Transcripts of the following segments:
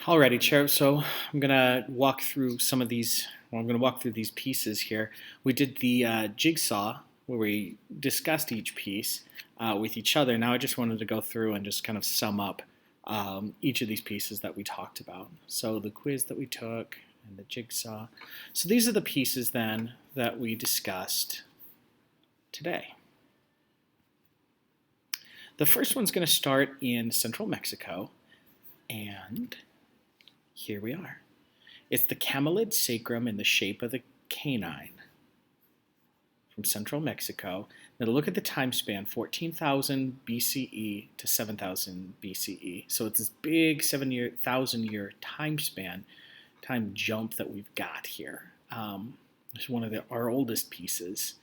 Alrighty, Chair. So I'm gonna walk through some of these. Well, I'm gonna walk through these pieces here. We did the jigsaw where we discussed each piece with each other. Now I just wanted to go through and just kind of sum up each of these pieces that we talked about. So the quiz that we took and the jigsaw. So these are the pieces then that we discussed today. The first one's going to start in central Mexico, and here we are. It's the Camelid Sacrum in the shape of the canine from central Mexico. Now to look at the time span, 14,000 BCE to 7,000 BCE. So it's this big 7,000-year time span, time jump that we've got here. It's one of our oldest pieces.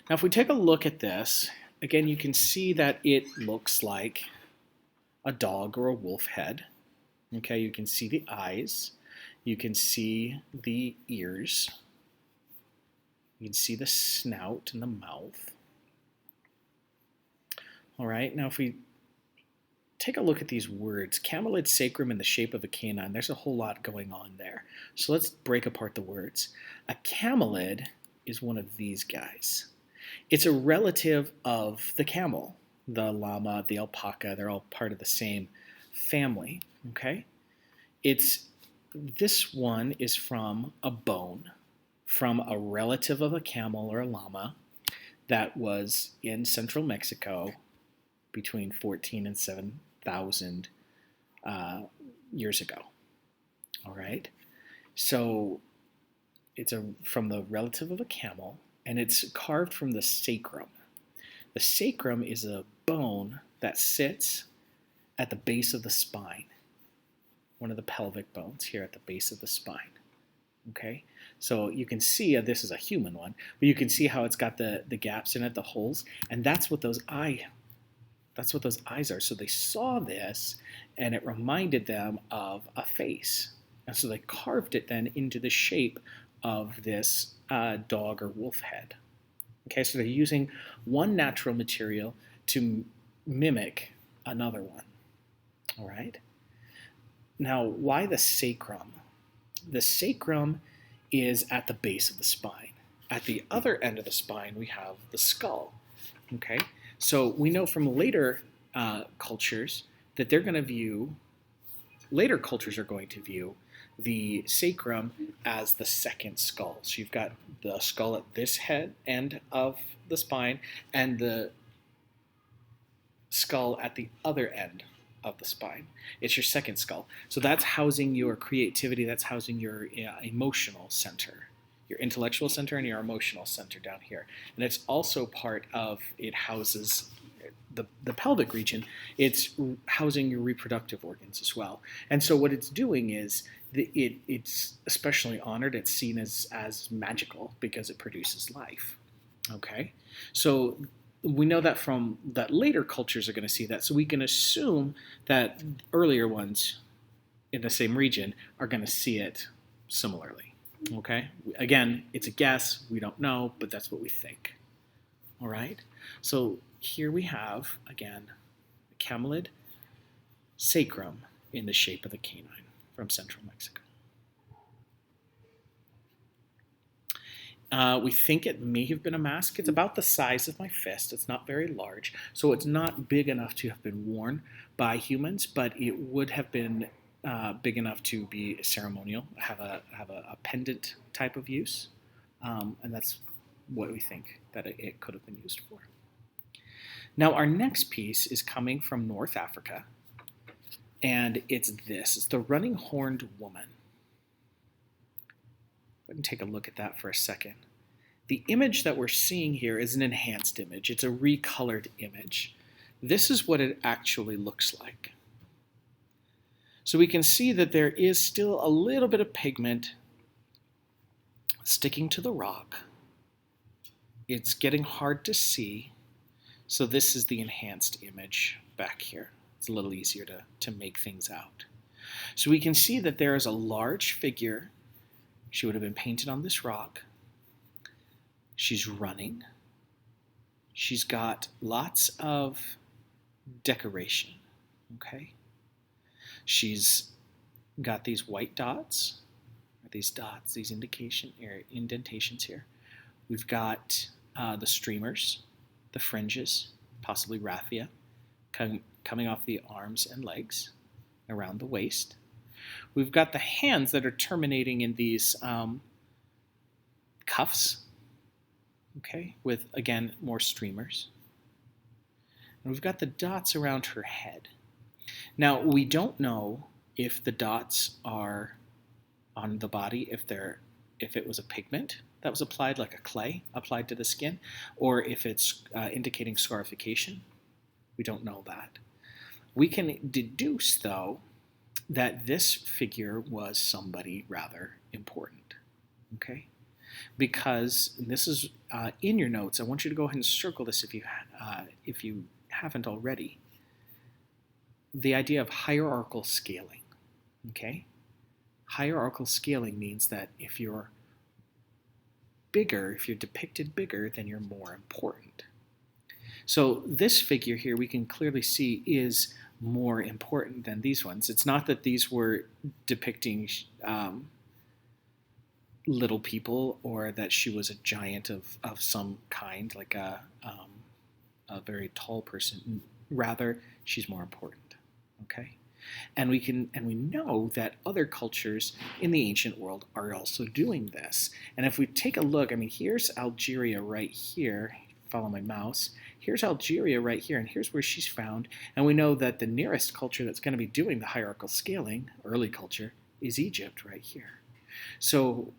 Now if we take a look at this, again you can see that it looks like a dog or a wolf head. Okay, you can see the eyes, you can see the ears, you can see the snout and the mouth. All right, now if we take a look at these words, Camelid Sacrum in the shape of a canine, there's a whole lot going on there. So let's break apart the words. A camelid is one of these guys. It's a relative of the camel, the llama, the alpaca, they're all part of the same family, okay? This one is from a bone, from a relative of a camel or a llama that was in central Mexico between 14 and 7,000 years ago, all right? So it's from the relative of a camel, and it's carved from the sacrum. The sacrum is a bone that sits at the base of the spine, one of the pelvic bones here at the base of the spine. Okay, so you can see this is a human one, but you can see how it's got the gaps in it, the holes, and that's what those eyes are. So they saw this, and it reminded them of a face, and so they carved it then into the shape of this dog or wolf head. Okay, so they're using one natural material to mimic another one. All right. Now, why the sacrum? The sacrum is at the base of the spine. At the other end of the spine, we have the skull. Okay, so we know from later cultures that later cultures are going to view the sacrum as the second skull. So you've got the skull at this end of the spine and the skull at the other end of the spine. It's your second skull. So that's housing your creativity, that's housing your emotional center, your intellectual center and your emotional center down here. And it's also part of, it houses the pelvic region, it's housing your reproductive organs as well. And so what it's doing is it's especially honored, it's seen as magical because it produces life. Okay, so we know that from that later cultures are going to see that, so we can assume that earlier ones in the same region are going to see it similarly. Okay, again, it's a guess, we don't know, but that's what we think. All right, so here we have, again, the Camelid Sacrum in the shape of a canine from central Mexico. We think it may have been a mask. It's about the size of my fist. It's not very large, so it's not big enough to have been worn by humans, but it would have been big enough to be ceremonial, have a pendant type of use, and that's what we think that it could have been used for. Now our next piece is coming from North Africa, and it's the running horned woman. Go ahead and take a look at that for a second. The image that we're seeing here is an enhanced image. It's a recolored image. This is what it actually looks like. So we can see that there is still a little bit of pigment sticking to the rock. It's getting hard to see. So this is the enhanced image back here. It's a little easier to make things out. So we can see that there is a large figure. She would have been painted on this rock. She's running. She's got lots of decoration, okay? She's We've got these white dots, or these dots, these indentations here. We've got the streamers, the fringes, possibly raffia, coming off the arms and legs, around the waist. We've got the hands that are terminating in these cuffs, okay, with, again, more streamers. And we've got the dots around her head. Now, we don't know if the dots are on the body, if it was a pigment that was applied, like a clay applied to the skin, or if it's indicating scarification. We don't know that. We can deduce, though, that this figure was somebody rather important, okay? Because this is in your notes. I want you to go ahead and circle this if you haven't already. The idea of hierarchical scaling, okay? Hierarchical scaling means that if you're bigger, if you're depicted bigger, then you're more important. So this figure here, we can clearly see, is more important than these ones. It's not that these were depicting little people, or that she was a giant of some kind, like a very tall person. Rather, she's more important. Okay, and we know that other cultures in the ancient world are also doing this. And if we take a look, I mean, here's Algeria right here. Follow my mouse. Here's Algeria right here, and here's where she's found. And we know that the nearest culture that's going to be doing the hierarchical scaling, early culture, is Egypt right here. So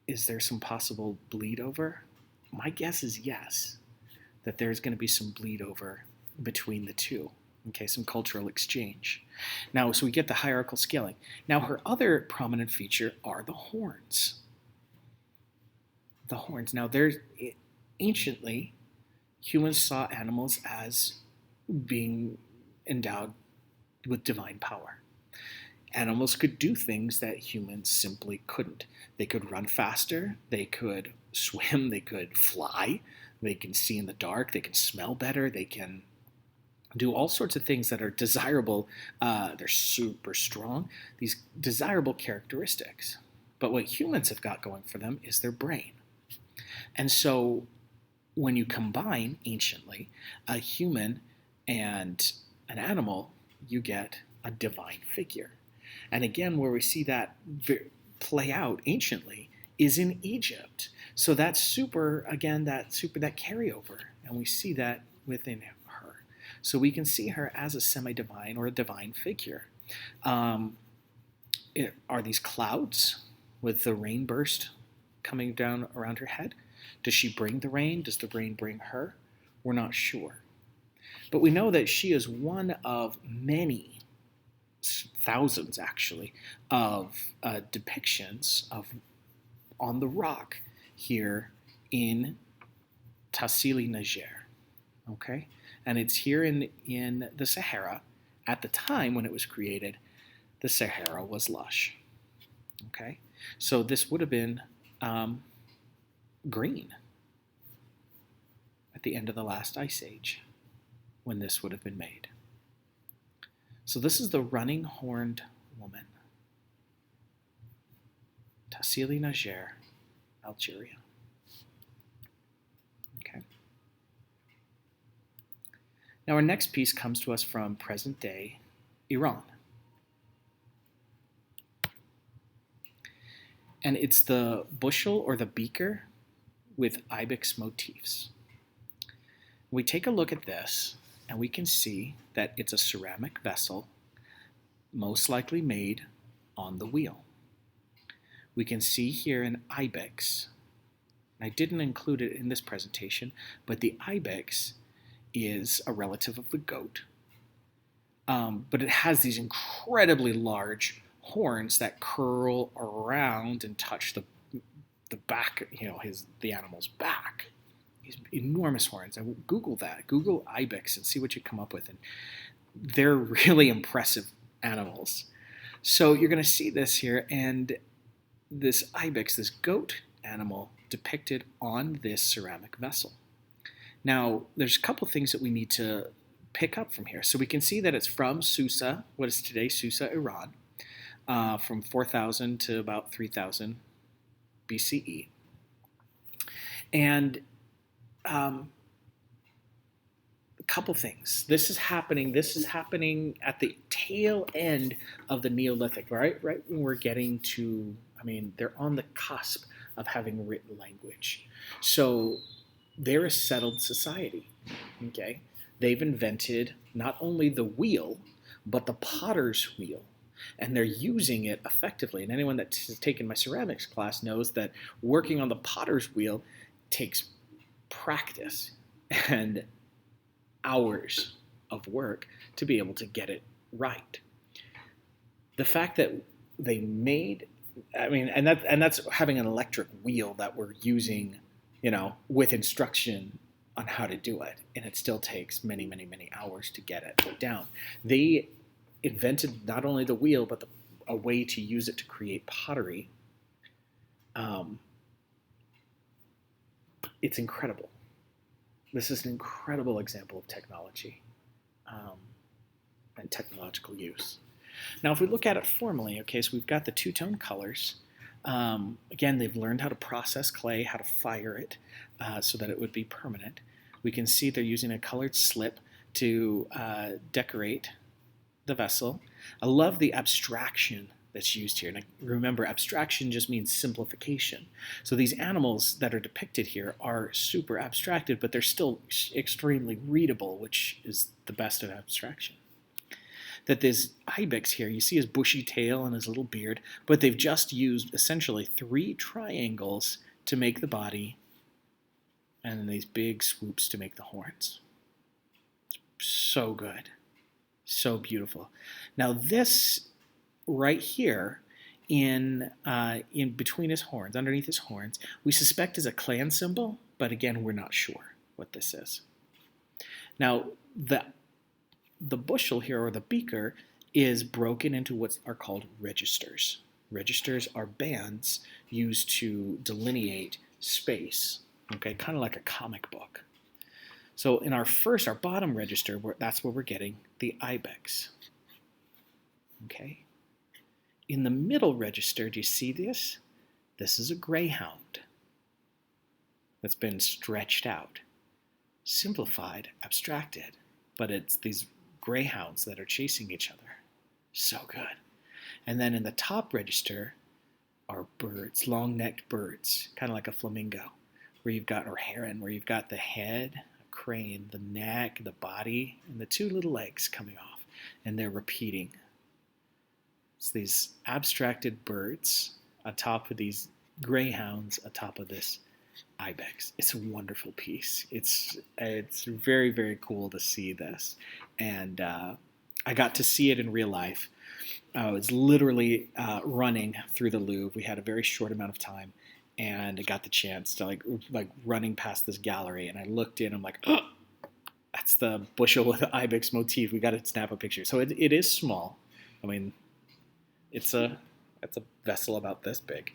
is there some possible bleed over? My guess is yes, that there's going to be some bleed over between the two. Okay, some cultural exchange. Now, so we get the hierarchical scaling. Now, her other prominent feature are the horns. The horns. Now, anciently, humans saw animals as being endowed with divine power. Animals could do things that humans simply couldn't. They could run faster, they could swim, they could fly, they can see in the dark, they can smell better, they can do all sorts of things that are desirable. They're super strong, these desirable characteristics. But what humans have got going for them is their brain. And so when you combine, anciently, a human and an animal, you get a divine figure. And again, where we see that play out anciently is in Egypt. So that's that carryover, and we see that within her. So we can see her as a semi-divine or a divine figure. Are these clouds with the rain burst coming down around her head? Does she bring the rain? Does the rain bring her? We're not sure. But we know that she is one of many, thousands actually, of depictions on the rock here in Tassili Niger. Okay? And it's here in the Sahara. At the time when it was created, the Sahara was lush. Okay? So this would have been green at the end of the last ice age when this would have been made. So this is the running horned woman. Tassili Niger, Algeria. Okay. Now our next piece comes to us from present day Iran. And it's the bushel or the beaker with Ibex Motifs. We take a look at this, and we can see that it's a ceramic vessel, most likely made on the wheel. We can see here an ibex. I didn't include it in this presentation, but the ibex is a relative of the goat. But it has these incredibly large horns that curl around and touch the back, the animal's back. These enormous horns. I will Google that. Google ibex and see what you come up with. And they're really impressive animals. So you're going to see this here, and this ibex, this goat animal, depicted on this ceramic vessel. Now, there's a couple things that we need to pick up from here. So we can see that it's from Susa, what is today Susa, Iran. from 4000 to about 3000 BCE. And a couple things. This is happening at the tail end of the Neolithic, right when we're getting to, they're on the cusp of having written language. So they're a settled society, okay? They've invented not only the wheel, but the potter's wheel. And they're using it effectively. And anyone that's taken my ceramics class knows that working on the potter's wheel takes practice and hours of work to be able to get it right. The fact that they made, and that's having an electric wheel that we're using, with instruction on how to do it, and it still takes many, many, many hours to get it down. They invented not only the wheel, but a way to use it to create pottery. It's incredible. This is an incredible example of technology and technological use. Now, if we look at it formally, okay, so we've got the two-tone colors. Again, they've learned how to process clay, how to fire it so that it would be permanent. We can see they're using a colored slip to decorate the vessel. I love the abstraction that's used here. And remember, abstraction just means simplification. So these animals that are depicted here are super abstracted, but they're still extremely readable, which is the best of abstraction. That this ibex here, you see his bushy tail and his little beard, but they've just used essentially 3 triangles to make the body, and then these big swoops to make the horns. So good. So beautiful. Now this right here in between his horns, underneath his horns, we suspect is a clan symbol, but again, we're not sure what this is. Now, the bushel here, or the beaker, is broken into what are called registers. Registers are bands used to delineate space, okay, kind of like a comic book. So in our bottom register, that's where we're getting the ibex, okay? In the middle register, do you see this? This is a greyhound that's been stretched out, simplified, abstracted, but it's these greyhounds that are chasing each other. So good. And then in the top register are birds, long-necked birds, kind of like a flamingo, or heron, where you've got the head, a crane, the neck, the body, and the 2 little legs coming off, and they're repeating. It's these abstracted birds on top of these greyhounds on top of this ibex. It's a wonderful piece. It's very, very cool to see this. And I got to see it in real life. I was literally running through the Louvre. We had a very short amount of time, and I got the chance to like running past this gallery, and I looked in, I'm like, oh, that's the bushel with the Ibex motif. We got to snap a picture. So it is small. It's a vessel about this big,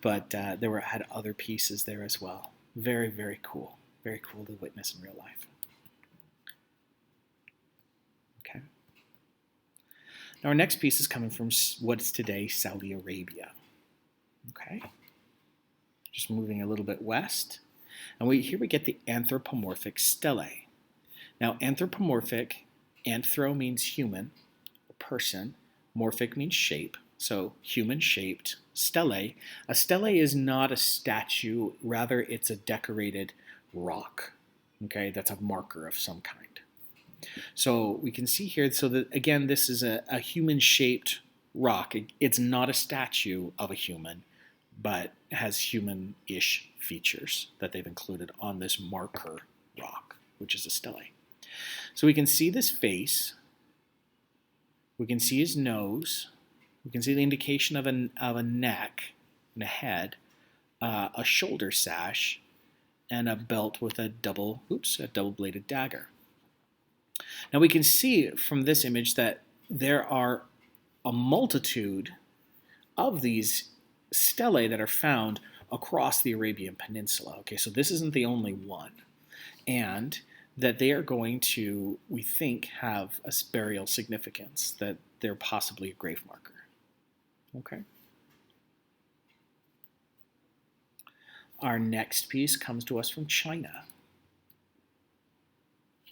but had other pieces there as well. Very, very cool. Very cool to witness in real life. Okay. Now our next piece is coming from what is today Saudi Arabia. Okay. Just moving a little bit west, and here we get the Anthropomorphic Stele. Now anthropomorphic, anthro means human, a person. Morphic means shape, so human-shaped. Stele. A stele is not a statue, rather it's a decorated rock, okay? That's a marker of some kind. So we can see here, so that again, this is a human-shaped rock. It's not a statue of a human, but has human-ish features that they've included on this marker rock, which is a stele. So we can see this face. We can see his nose. We can see the indication of a neck and a head, a shoulder sash, and a belt with a double-bladed dagger. Now we can see from this image that there are a multitude of these stelae that are found across the Arabian Peninsula. Okay, so this isn't the only one. And that they are going to, we think, have a burial significance, that they're possibly a grave marker. Okay. Our next piece comes to us from China.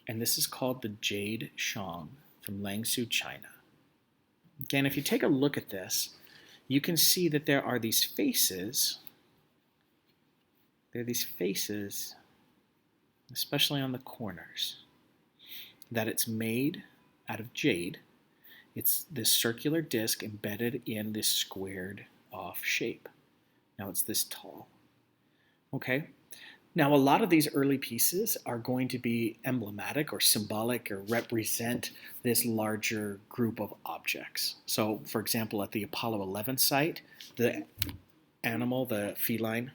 And this is called the Jade Cong from Langsu, China. Again, if you take a look at this, you can see that there are these faces. There are these faces, especially on the corners, that it's made out of jade. It's this circular disc embedded in this squared off shape. Now it's this tall. Okay? Now, a lot of these early pieces are going to be emblematic or symbolic or represent this larger group of objects. So, for example, at the Apollo 11 site, the animal, the feline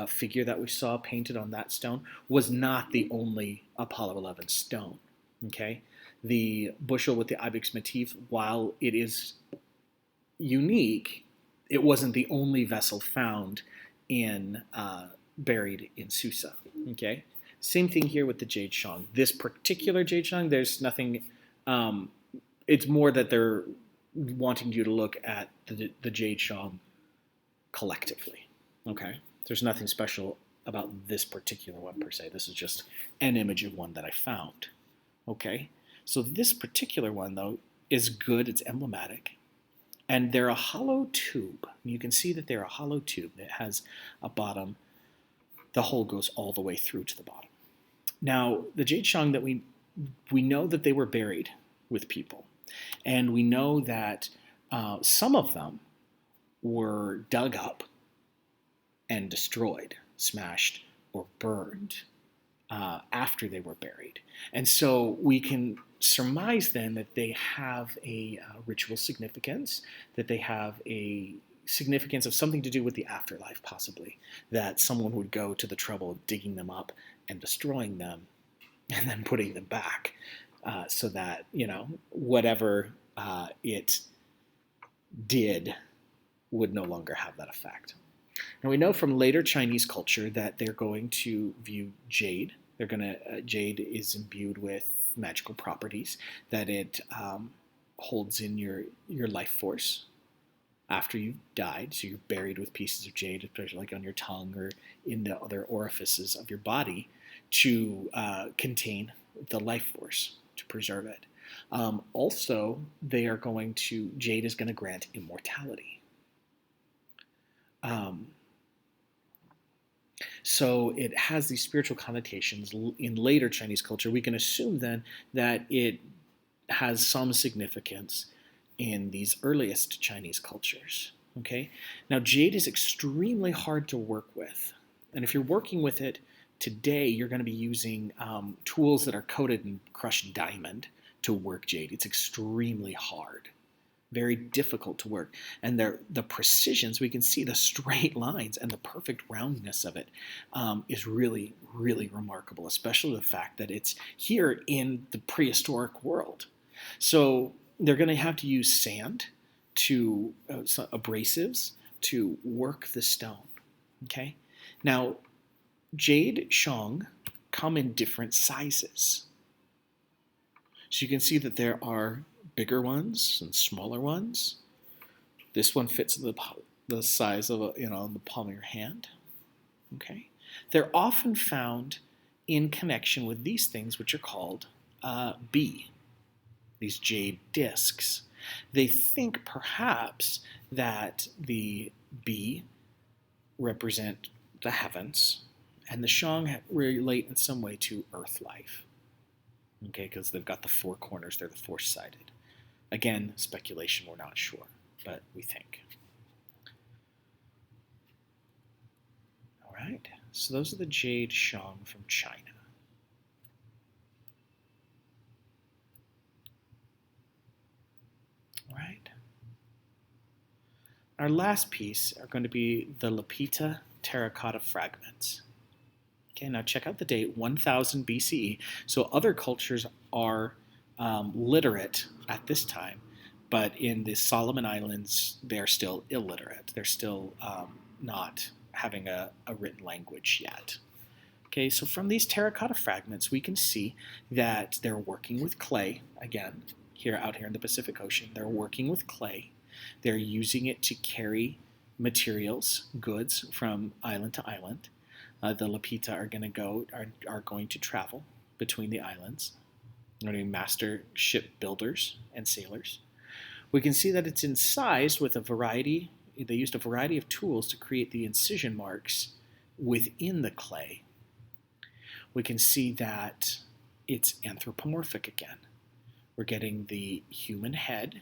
figure that we saw painted on that stone was not the only Apollo 11 stone. Okay? The Bushel with the Ibex Motif, while it is unique, it wasn't the only vessel found in buried in Susa. Okay, same thing here with the Jade Cong. This particular Jade Cong, there's nothing. It's more that they're wanting you to look at the Jade Cong collectively. Okay, there's nothing special about this particular one per se. This is just an image of one that I found. Okay, so this particular one though is good. It's emblematic. And they're a hollow tube. You can see that they're a hollow tube. It has a bottom. The hole goes all the way through to the bottom. Now, the Jade Cong that we know that they were buried with people. And we know that some of them were dug up and destroyed, smashed, or burned after they were buried. And so we can surmise then that they have a ritual significance, that they have a significance of something to do with the afterlife, possibly, that someone would go to the trouble of digging them up and destroying them and then putting them back so that, whatever it did would no longer have that effect. Now we know from later Chinese culture that they're going to view jade. Jade is imbued with magical properties, that it holds in your life force after you've died. So you're buried with pieces of jade, especially like on your tongue or in the other orifices of your body, to contain the life force, to preserve it. Also, jade is going to grant immortality. So it has these spiritual connotations. In later Chinese culture, we can assume then that it has some significance in these earliest Chinese cultures. Okay? Now, jade is extremely hard to work with. And if you're working with it today, you're going to be using tools that are coated in crushed diamond to work jade. It's extremely hard. Very difficult to work. And the precisions, we can see the straight lines and the perfect roundness of it is really, really remarkable, especially the fact that it's here in the prehistoric world. So they're going to have to use sand to abrasives to work the stone. Okay? Now, Jade Cong come in different sizes. So you can see that there are bigger ones and smaller ones. This one fits the size of the palm of your hand. Okay, they're often found in connection with these things, which are called B, these jade discs. They think perhaps that the B represent the heavens, and the Cong relate in some way to earth life. Okay, because they've got the four corners; they're the four-sided. Again, speculation, we're not sure, but we think. All right, so those are the Jade Cong from China. All right. Our last piece are going to be the Lapita terracotta fragments. Okay, now check out the date, 1000 BCE. So other cultures are literate at this time, but in the Solomon Islands, they're still illiterate. They're still not having a written language yet. Okay, so from these terracotta fragments, we can see that they're working with clay. Again, out here in the Pacific Ocean, they're working with clay. They're using it to carry materials, goods from island to island. The Lapita are going to travel between the islands. They're going to be master shipbuilders and sailors. We can see that it's incised with a variety. They used a variety of tools to create the incision marks within the clay. We can see that it's anthropomorphic again. We're getting the human head,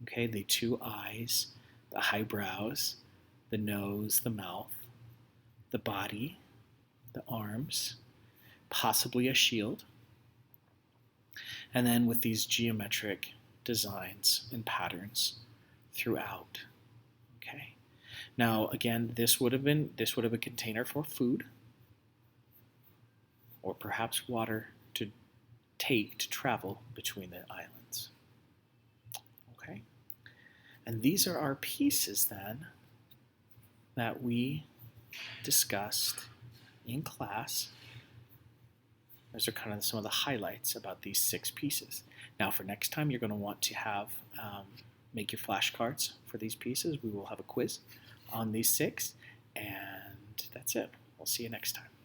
okay, the two eyes, the eyebrows, the nose, the mouth, the body, the arms, possibly a shield, and then with these geometric designs and patterns throughout. Okay. Now again, this would have been a container for food, or perhaps water to take to travel between the islands. Okay. And these are our pieces then that we discussed in class. Those are kind of some of the highlights about these 6 pieces. Now for next time, you're going to want to have make your flashcards for these pieces. We will have a quiz on these 6, and that's it. We'll see you next time.